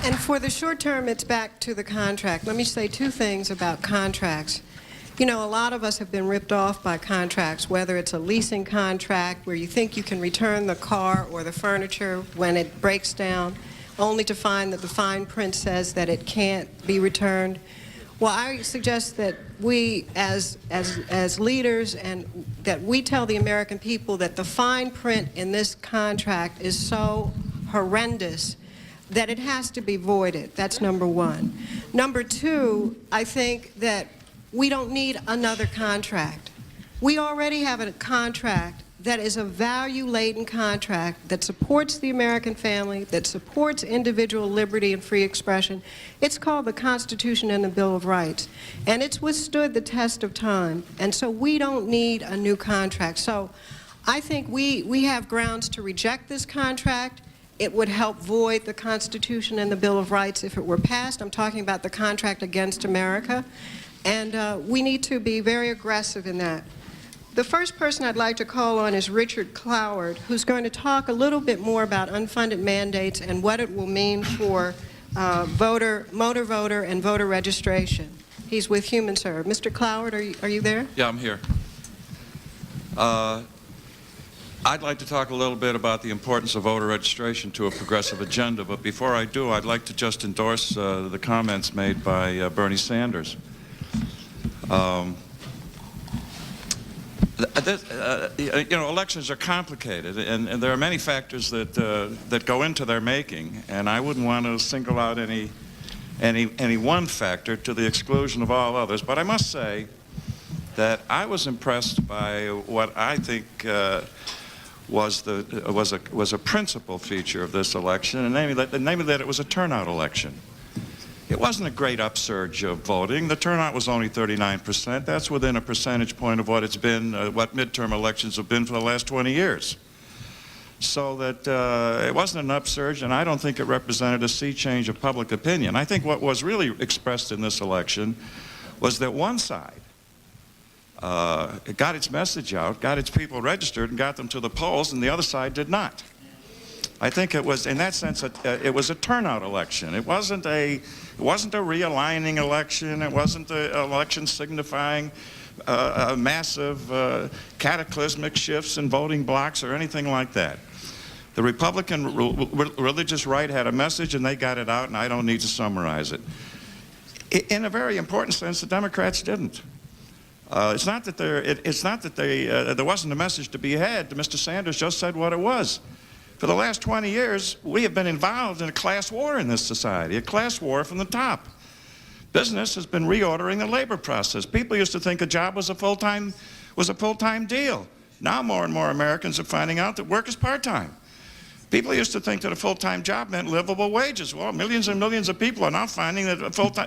And for the short term, it's back to the contract. Let me say two things about contracts. You know, a lot of us have been ripped off by contracts, whether it's a leasing contract where you think you can return the car or the furniture when it breaks down, only to find that the fine print says that it can't be returned. Well, I suggest that we, as leaders, and that we tell the American people that the fine print in this contract is so horrendous that it has to be voided. That's number one. Number two, I think that we don't need another contract. We already have a contract that is a value-laden contract that supports the American family, that supports individual liberty and free expression. It's called the Constitution and the Bill of Rights, and it's withstood the test of time, and so we don't need a new contract. So I think we have grounds to reject this contract. It would help void the Constitution and the Bill of Rights if it were passed. I'm talking about the contract against America, and we need to be very aggressive in that. The first person I'd like to call on is Richard Clowson, who's going to talk a little bit more about unfunded mandates and what it will mean for motor voter and voter registration. He's with HumanServe. Mr. Clowson, are you there? Yeah, I'm here. I'd like to talk a little bit about the importance of voter registration to a progressive agenda, but before I do, I'd like to just endorse the comments made by Bernie Sanders. You know, elections are complicated, and there are many factors that go into their making, and I wouldn't want to single out any one factor to the exclusion of all others. But I must say that I was impressed by what I think was a principal feature of this election, and namely that it was a turnout election. It wasn't a great upsurge of voting. The turnout was only 39%. That's within a percentage point of what it's been, what midterm elections have been for the last 20 years. So that it wasn't an upsurge, and I don't think it represented a sea change of public opinion. I think what was really expressed in this election was that one side got its message out, got its people registered, and got them to the polls, and the other side did not. I think it was, in that sense, it was a turnout election. It wasn't a realigning election. It wasn't an election signifying massive cataclysmic shifts in voting blocks or anything like that. The Republican religious right had a message, and they got it out, and I don't need to summarize it. In a very important sense, the Democrats didn't. It's not that there wasn't a message to be had. Mr. Sanders just said what it was. For the last 20 years, we have been involved in a class war in this society, a class war from the top. Business has been reordering the labor process. People used to think a job was a full-time deal. Now more and more Americans are finding out that work is part-time. People used to think that a full-time job meant livable wages. Well, millions and millions of people are now finding that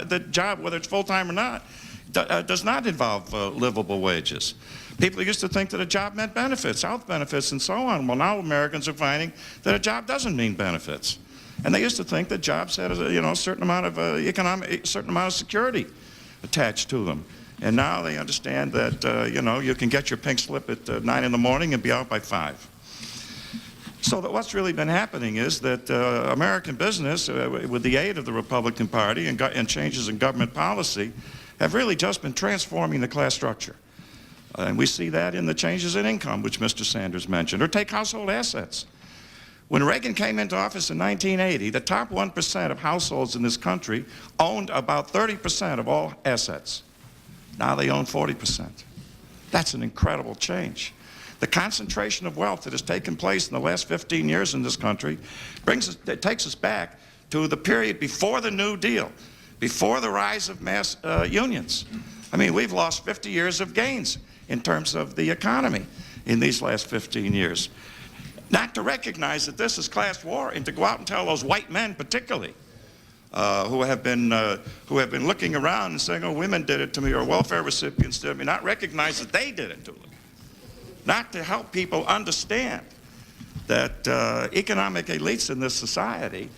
the job, whether it's full-time or not, does not involve livable wages. People used to think that a job meant benefits, health benefits, and so on. Well, now Americans are finding that a job doesn't mean benefits. And they used to think that jobs had a certain amount of security attached to them. And now they understand that you can get your pink slip at 9 in the morning and be out by 5. So that what's really been happening is that American business, with the aid of the Republican Party and changes in government policy, have really just been transforming the class structure. And we see that in the changes in income, which Mr. Sanders mentioned. Or take household assets. When Reagan came into office in 1980, the top 1% of households in this country owned about 30% of all assets. Now they own 40%. That's an incredible change. The concentration of wealth that has taken place in the last 15 years in this country takes us back to the period before the New Deal, before the rise of mass unions. I mean, we've lost 50 years of gains in terms of the economy in these last 15 years. Not to recognize that this is class war, and to go out and tell those white men particularly who have been looking around and saying, oh, women did it to me, or welfare recipients did it to me, not recognize that they did it to them. Not to help people understand that economic elites in this society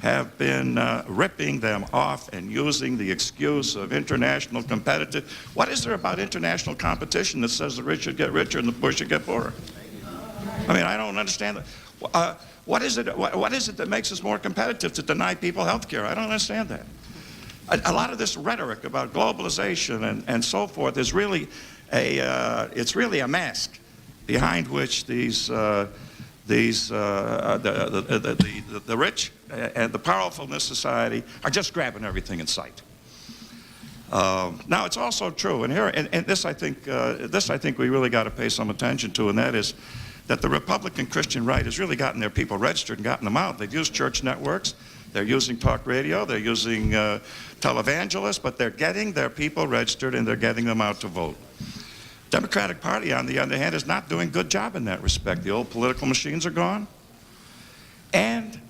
have been ripping them off and using the excuse of international competitive. What is there about international competition that says the rich should get richer and the poor should get poorer? I mean, I don't understand that. What is it that makes us more competitive to deny people health care? I don't understand that. A lot of this rhetoric about globalization and so forth is really it's really a mask behind which the rich and the powerful in this society are just grabbing everything in sight. Now, it's also true, and this I think we really got to pay some attention to, and that is that the Republican Christian right has really gotten their people registered and gotten them out. They've used church networks, they're using talk radio, they're using televangelists, but they're getting their people registered and they're getting them out to vote. Democratic Party, on the other hand, is not doing a good job in that respect. The old political machines are gone, and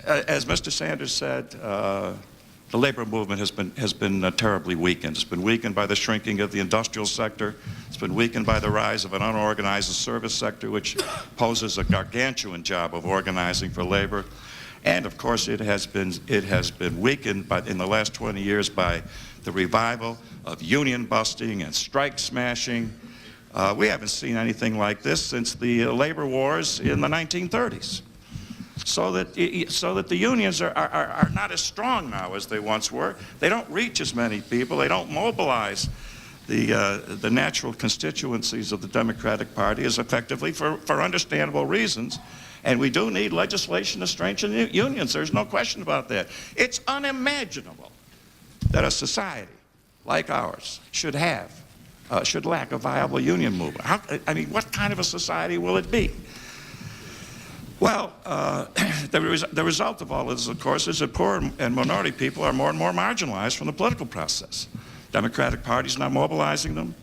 as Mr. Sanders said, the labor movement has been terribly weakened. It's been weakened by the shrinking of the industrial sector. It's been weakened by the rise of an unorganized service sector, which poses a gargantuan job of organizing for labor. And of course, it has been weakened in the last 20 years by the revival of union busting and strike smashing. We haven't seen anything like this since the labor wars in the 1930s. So that the unions are not as strong now as they once were. They don't reach as many people. They don't mobilize the natural constituencies of the Democratic Party as effectively for understandable reasons. And we do need legislation to strengthen unions. There's no question about that. It's unimaginable that a society like ours should lack a viable union movement. I mean, what kind of a society will it be? Well, the result of all of this, of course, is that poor and minority people are more and more marginalized from the political process. Democratic Party is not mobilizing them,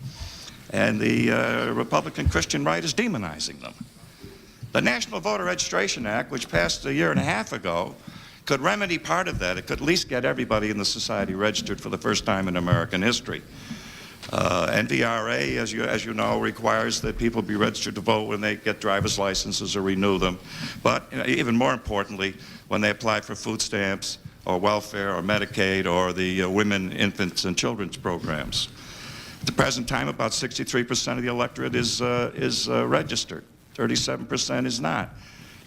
and the Republican Christian right is demonizing them. The National Voter Registration Act, which passed a year and a half ago, could remedy part of that. It could at least get everybody in the society registered for the first time in American history. NVRA, as you know, requires that people be registered to vote when they get driver's licenses or renew them. But even more importantly, when they apply for food stamps or welfare or Medicaid or the women, infants, and children's programs. At the present time, about 63% of the electorate is registered. 37% is not.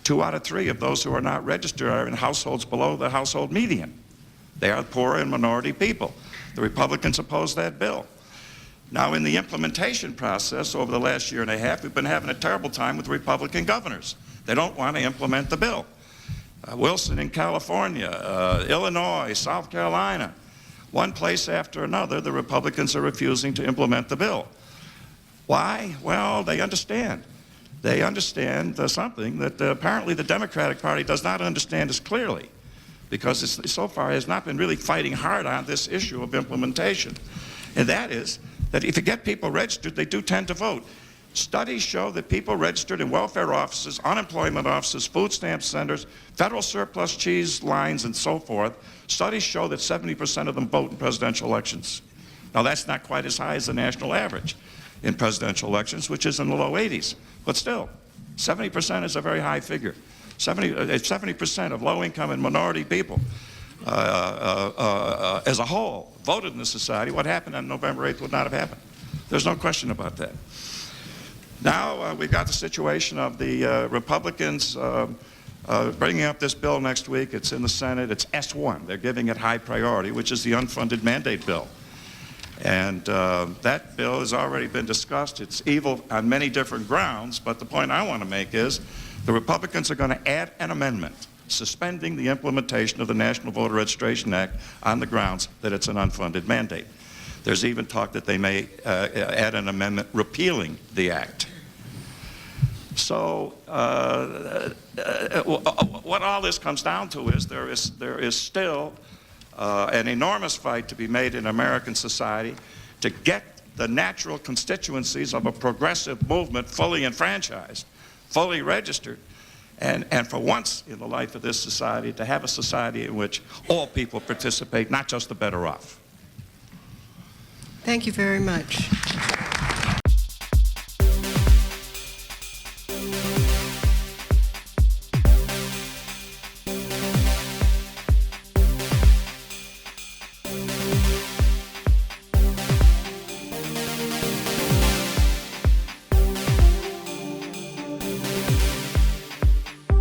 2 out of 3 of those who are not registered are in households below the household median. They are poor and minority people. The Republicans oppose that bill. Now, in the implementation process over the last year and a half, we've been having a terrible time with Republican governors. They don't want to implement the bill. Wilson in California, Illinois, South Carolina, one place after another, the Republicans are refusing to implement the bill. Why? Well, they understand. They understand something that apparently the Democratic Party does not understand as clearly, because it so far has not been really fighting hard on this issue of implementation. And that is that if you get people registered, they do tend to vote. Studies show that people registered in welfare offices, unemployment offices, food stamp centers, federal surplus cheese lines, and so forth, studies show that 70% of them vote in presidential elections. Now, that's not quite as high as the national average in presidential elections, which is in the low 80s. But still, 70% is a very high figure. 70% of low-income and minority people as a whole voted in the society. What happened on November 8th would not have happened. There's no question about that. Now we've got the situation of the Republicans bringing up this bill next week. It's in the Senate. It's S1. They're giving it high priority, which is the unfunded mandate bill. And that bill has already been discussed. It's evil on many different grounds, but the point I want to make is the Republicans are going to add an amendment suspending the implementation of the National Voter Registration Act on the grounds that it's an unfunded mandate. There's even talk that they may add an amendment repealing the act. So what all this comes down to is there is still an enormous fight to be made in American society to get the natural constituencies of a progressive movement fully enfranchised, fully registered, and for once in the life of this society, to have a society in which all people participate, not just the better off. Thank you very much.